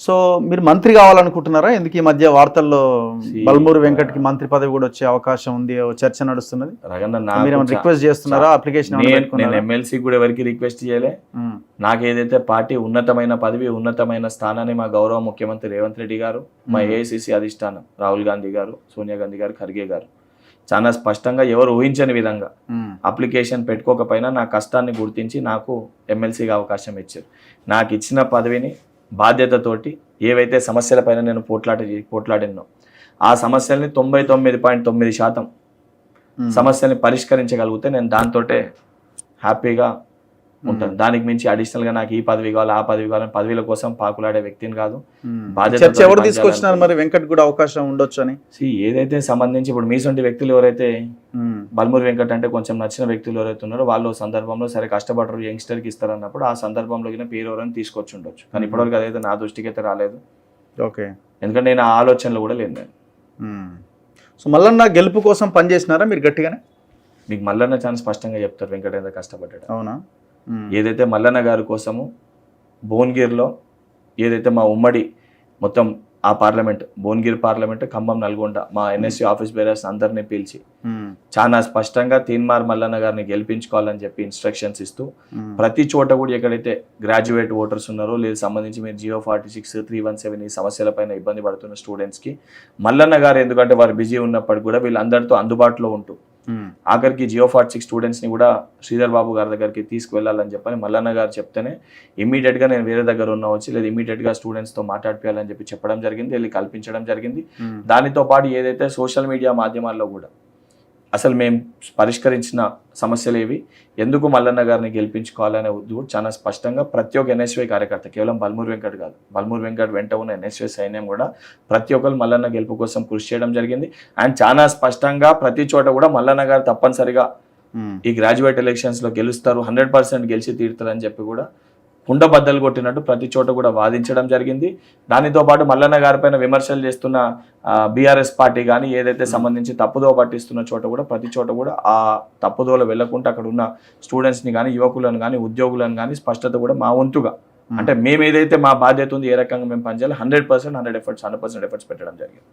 So మీరు మంత్రి కావాలనుకుంటున్నారా? ఎందుకు ఈ మధ్య వార్తల్లో బల్మూరు వెంకట్కి మంత్రి పదవి కూడా వచ్చే అవకాశం ఉంది, ఓ చర్చ నడుస్తున్నది. మీరు రిక్వెస్ట్ చేస్తున్నారా? అప్లికేషన్ నేను ఎమ్మెల్సీ కూడా ఎవరికి రిక్వెస్ట్ చేయలే. నాకు ఏదైతే పార్టీ ఉన్నతమైన పదవి, ఉన్నతమైన స్థానాన్ని మా గౌరవ ముఖ్యమంత్రి రేవంత్ రెడ్డి గారు, మా ఏఐసిసి అధిష్టానం రాహుల్ గాంధీ గారు, సోనియా గాంధీ గారు, ఖర్గే గారు చాలా స్పష్టంగా ఎవరు ఊహించని విధంగా అప్లికేషన్ పెట్టుకోకపోయినా నా కష్టాన్ని గుర్తించి నాకు ఎమ్మెల్సీగా అవకాశం ఇచ్చారు. నాకు ఇచ్చిన పదవిని బాధ్యతతోటి ఏవైతే సమస్యలపైన నేను పోట్లాడినో ఆ సమస్యల్ని 99.9% సమస్యల్ని పరిష్కరించగలిగితే నేను దాంతోటే హ్యాపీగా ఉంటాను. దానికి మించి అడిషనల్గా నాకు ఈ పదవి కావాలి, ఆ పదవి కావాలని పదవిల కోసం పాకులాడే వ్యక్తిని కాదు. బాధ్యత ఎవరు తీసుకొచ్చినారు మరి వెంకట్ కూడా అవకాశం ఉండొచ్చు అని? ఏదైతే సంబంధించి ఇప్పుడు మీసొంటి వ్యక్తులు ఎవరైతే బల్మూరు వెంకట్ అంటే కొంచెం నచ్చిన వ్యక్తులు ఎవరైతే ఉన్నారో వాళ్ళు సందర్భంలో సరే కష్టపడరు, యంగ్స్టర్కి ఇస్తారన్నప్పుడు ఆ సందర్భంలో పేరు ఎవరైనా తీసుకొచ్చి ఉండొచ్చు. కానీ ఇప్పటివరకు అదైతే నా దృష్టికి అయితే రాలేదు. ఓకే, ఎందుకంటే నేను ఆ ఆలోచనలో కూడా లేదు నేను. సో మల్లన్న గెలుపు కోసం పనిచేసినారా మీరు గట్టిగానే? మీకు మల్లన్న చాలా స్పష్టంగా చెప్తారు వెంకట్ ఎంత కష్టపడ్డాడు. అవునా? ఏదైతే మల్లన్న గారి కోసము భువనగిరిలో ఏదైతే మా ఉమ్మడి మొత్తం ఆ పార్లమెంట్, భువనగిరి పార్లమెంట్, ఖమ్మం, నల్గొండ మా ఎన్ఎస్సీ ఆఫీస్ బేరర్స్ అందరినీ పిలిచి చాలా స్పష్టంగా తీన్మార్ మల్లన్న గారిని గెలిపించుకోవాలని చెప్పి ఇన్స్ట్రక్షన్స్ ఇస్తూ ప్రతి చోట కూడా ఎక్కడైతే గ్రాడ్యుయేట్ ఓటర్స్ ఉన్నారో లేదా సంబంధించి మీరు 046, 317 ఈ సమస్యలపైన ఇబ్బంది పడుతున్న స్టూడెంట్స్కి మల్లన్న గారు, ఎందుకంటే వారు బిజీ ఉన్నప్పటికీ కూడా వీళ్ళందరితో అందుబాటులో ఉంటూ ఆఖరికి 046 స్టూడెంట్స్ని కూడా శ్రీధర్ బాబు గారి దగ్గరికి తీసుకువెళ్ళాలని చెప్పని మల్లన్న గారు చెప్తేనే ఇమీడియట్గా నేను వేరే దగ్గర ఉన్న వచ్చి లేదా ఇమీడియట్గా స్టూడెంట్స్తో మాట్లాడిపోయాలని చెప్పి చెప్పడం జరిగింది, వెళ్ళి కల్పించడం జరిగింది. దానితో పాటు ఏదైతే సోషల్ మీడియా మాధ్యమాల్లో కూడా అసలు మేము పరిష్కరించిన సమస్యలు ఏవి, ఎందుకు మల్లన్న గారిని గెలిపించుకోవాలనే ఉద్దేశం చాలా స్పష్టంగా ప్రతి ఒక్క ఎన్ఎస్వై కార్యకర్త, కేవలం బల్మూరు వెంకట్ కాదు, బల్మూరు వెంకట్ వెంట ఉన్న ఎన్ఎస్వై సైన్యం కూడా ప్రతి ఒక్కరు మల్లన్న గెలుపు కోసం కృషి చేయడం జరిగింది. అండ్ చాలా స్పష్టంగా ప్రతి చోట కూడా మల్లన్న గారు తప్పనిసరిగా ఈ గ్రాడ్యుయేట్ ఎలక్షన్స్లో గెలుస్తారు, 100% గెలిచి తీరుతారని చెప్పి కూడా కుండ బద్దలు కొట్టినట్టు ప్రతి చోట కూడా వాదించడం జరిగింది. దానితో పాటు మల్లన్న గారిపైన విమర్శలు చేస్తున్న బీఆర్ఎస్ పార్టీ కానీ ఏదైతే సంబంధించి తప్పుదోవ పట్టిస్తున్న చోట కూడా ప్రతి చోట కూడా ఆ తప్పుదోవలో వెళ్లకుండా అక్కడ ఉన్న స్టూడెంట్స్ని కానీ, యువకులను కానీ, ఉద్యోగులను కానీ స్పష్టత కూడా మా వంతుగా, అంటే మేము ఏదైతే మా బాధ్యత ఉంది, ఏ రకంగా మేము పనిచేయాలి 100% ఎఫర్ట్స్ పెట్టడం జరిగింది.